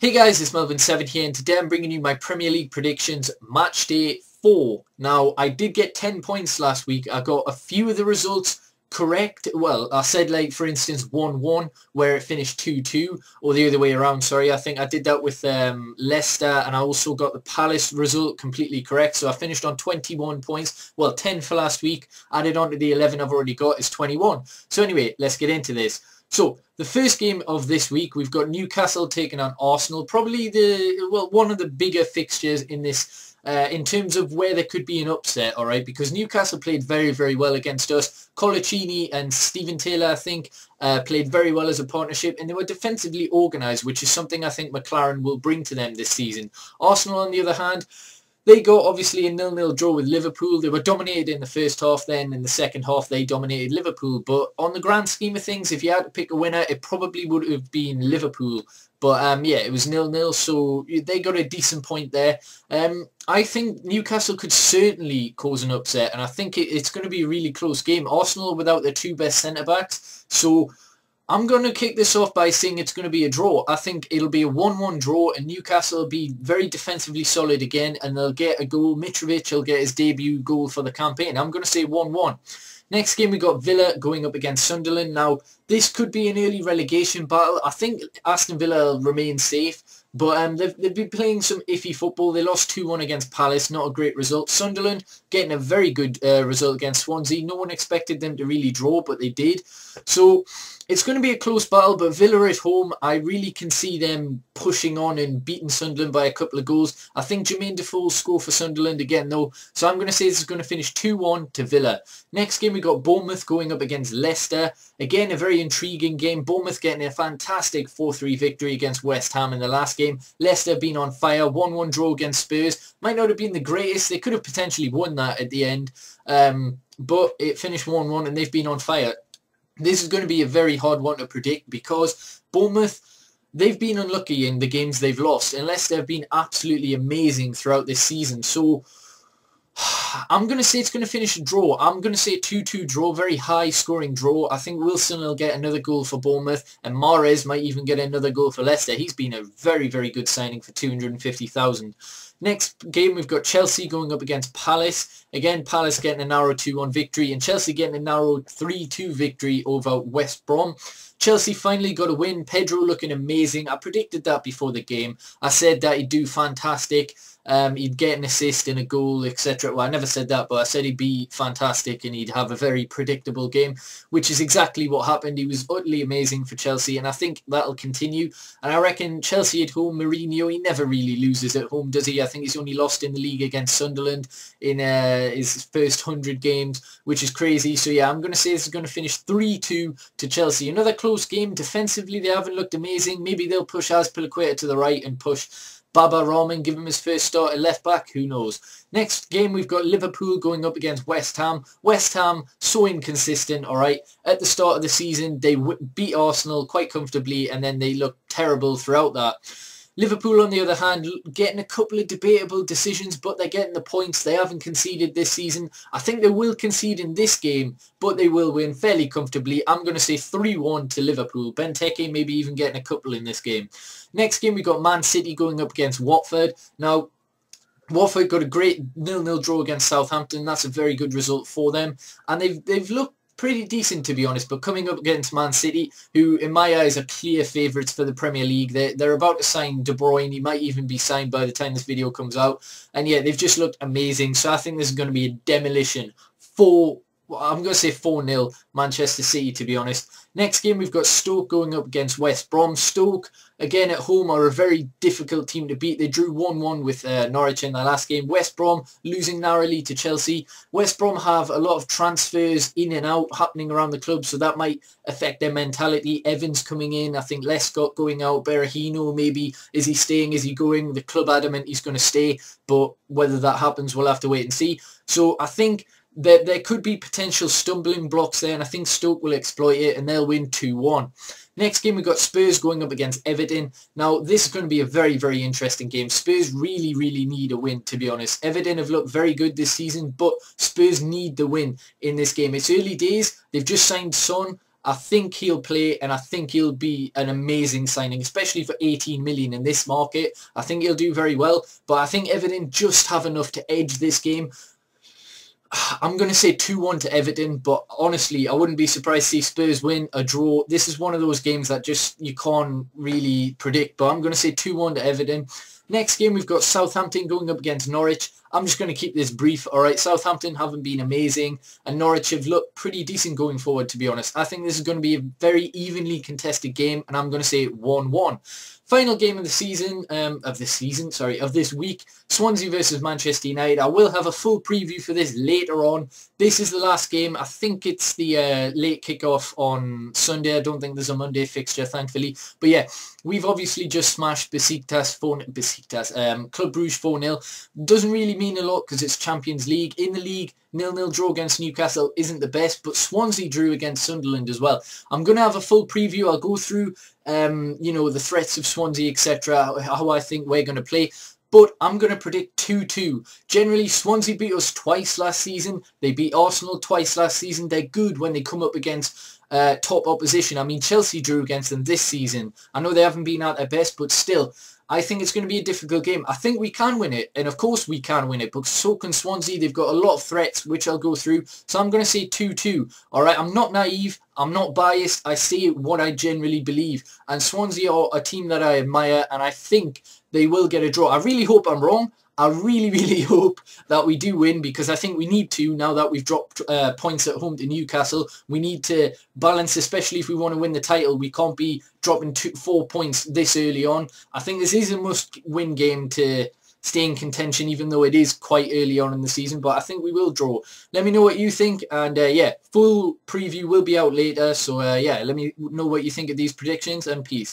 Hey guys, it's Melvin7 here, and today I'm bringing you my Premier League predictions match day 4. Now, I did get 10 points last week. I got a few of the results correct. Well, I said, like, for instance, 1-1, where it finished 2-2, or the other way around, sorry. I think I did that with Leicester, and I also got the Palace result completely correct. So I finished on 21 points. Well, 10 for last week. Added on to the 11 I've already got is 21. So anyway, let's get into this. So, the first game of this week, we've got Newcastle taking on Arsenal. Probably one of the bigger fixtures in this, in terms of where there could be an upset, alright? Because Newcastle played very, very well against us. Colaccini and Steven Taylor, I think, played very well as a partnership, and they were defensively organised, which is something I think McLaren will bring to them this season. Arsenal, on the other hand, they got obviously a 0-0 draw with Liverpool. They were dominated in the first half, then in the second half they dominated Liverpool. But on the grand scheme of things, if you had to pick a winner, it probably would have been Liverpool. But yeah, it was 0-0, so they got a decent point there. I think Newcastle could certainly cause an upset, and I think it's going to be a really close game. Arsenal without their two best centre-backs, so I'm going to kick this off by saying it's going to be a draw. I think it'll be a 1-1 draw, and Newcastle will be very defensively solid again, and they'll get a goal. Mitrovic will get his debut goal for the campaign. I'm going to say 1-1. Next game, we got Villa going up against Sunderland. Now, this could be an early relegation battle. I think Aston Villa will remain safe, but they've been playing some iffy football. They lost 2-1 against Palace, not a great result. Sunderland getting a very good result against Swansea. No one expected them to really draw, but they did. So it's going to be a close battle, but Villa at home, I really can see them pushing on and beating Sunderland by a couple of goals. I think Jermaine Defoe will score for Sunderland again, though. So I'm going to say this is going to finish 2-1 to Villa. Next game, we got Bournemouth going up against Leicester. Again, a very intriguing game. Bournemouth getting a fantastic 4-3 victory against West Ham in the last game. Leicester being on fire. 1-1 draw against Spurs. Might not have been the greatest. They could have potentially won that at the end. But it finished 1-1 and they've been on fire. This is going to be a very hard one to predict because Bournemouth, they've been unlucky in the games they've lost, unless they've been absolutely amazing throughout this season. So I'm going to say it's going to finish a draw. I'm going to say a 2-2 draw, very high scoring draw. I think Wilson will get another goal for Bournemouth, and Mahrez might even get another goal for Leicester. He's been a very, very good signing for 250,000. Next game, we've got Chelsea going up against Palace. Again, Palace getting a narrow 2-1 victory, and Chelsea getting a narrow 3-2 victory over West Brom. Chelsea finally got a win. Pedro looking amazing. I predicted that before the game. I said that he'd do fantastic. He'd get an assist and a goal, etc. Well, I never said that, but I said he'd be fantastic and he'd have a very predictable game, which is exactly what happened. He was utterly amazing for Chelsea, and I think that'll continue. And I reckon Chelsea at home, Mourinho, he never really loses at home, does he? I think he's only lost in the league against Sunderland in his first 100 games, which is crazy. So yeah, I'm going to say this is going to finish 3-2 to Chelsea. Another close game. Defensively, they haven't looked amazing. Maybe they'll push Azpilicueta to the right and push Baba Rahman, give him his first start at left back, who knows. Next game, we've got Liverpool going up against West Ham. West Ham, so inconsistent, alright. At the start of the season, they beat Arsenal quite comfortably, and then they looked terrible throughout that. Liverpool, on the other hand, getting a couple of debatable decisions, but they're getting the points. They haven't conceded this season. I think they will concede in this game, but they will win fairly comfortably. I'm going to say 3-1 to Liverpool. Benteke maybe even getting a couple in this game. Next game, we got Man City going up against Watford. Now, Watford got a great 0-0 draw against Southampton. That's a very good result for them. And they've looked pretty decent, to be honest, but coming up against Man City, who in my eyes are clear favourites for the Premier League. They're about to sign De Bruyne. He might even be signed by the time this video comes out. And yeah, they've just looked amazing. So I think this is going to be a demolition. I'm going to say 4-0 Manchester City, to be honest. Next game, we've got Stoke going up against West Brom. Stoke, again at home, are a very difficult team to beat. They drew 1-1 with Norwich in their last game. West Brom losing narrowly to Chelsea. West Brom have a lot of transfers in and out happening around the club, so that might affect their mentality. Evans coming in, I think Lescott going out, Berahino maybe. Is he staying? Is he going? The club adamant he's going to stay, but whether that happens, we'll have to wait and see. So I think there could be potential stumbling blocks there, and I think Stoke will exploit it, and they'll win 2-1. Next game, we've got Spurs going up against Everton. Now, this is going to be a very, very interesting game. Spurs really, really need a win, to be honest. Everton have looked very good this season, but Spurs need the win in this game. It's early days. They've just signed Son. I think he'll play, and I think he'll be an amazing signing, especially for 18 million in this market. I think he'll do very well, but I think Everton just have enough to edge this game. I'm going to say 2-1 to Everton, but honestly, I wouldn't be surprised to see Spurs win, a draw. This is one of those games that just you can't really predict, but I'm going to say 2-1 to Everton. Next game, we've got Southampton going up against Norwich. I'm just going to keep this brief. All right, Southampton haven't been amazing, and Norwich have looked pretty decent going forward, to be honest. I think this is going to be a very evenly contested game, and I'm going to say 1-1. Final game of the season, of this week, Swansea versus Manchester United. I will have a full preview for this later on. This is the last game. I think it's the late kickoff on Sunday. I don't think there's a Monday fixture, thankfully. But yeah, we've obviously just smashed Club Brugge 4-0. Doesn't really mean a lot because it's Champions League. In the league, 0-0 draw against Newcastle isn't the best, but Swansea drew against Sunderland as well. I'm going to have a full preview. I'll go through, you know, the threats of Swansea, etc., how I think we're going to play. But I'm going to predict 2-2. Generally, Swansea beat us twice last season. They beat Arsenal twice last season. They're good when they come up against top opposition. I mean, Chelsea drew against them this season. I know they haven't been at their best, but still, I think it's going to be a difficult game. I think we can win it, and of course we can win it, but so can Swansea. They've got a lot of threats, which I'll go through. So I'm going to say 2-2. All right, I'm not naive. I'm not biased. I say what I generally believe. And Swansea are a team that I admire, and I think they will get a draw. I really hope I'm wrong. I really, really hope that we do win, because I think we need to, now that we've dropped points at home to Newcastle. We need to balance, especially if we want to win the title. We can't be dropping 4 points this early on. I think this is a must-win game to stay in contention, even though it is quite early on in the season, but I think we will draw. Let me know what you think, and yeah, full preview will be out later, so yeah, let me know what you think of these predictions, and peace.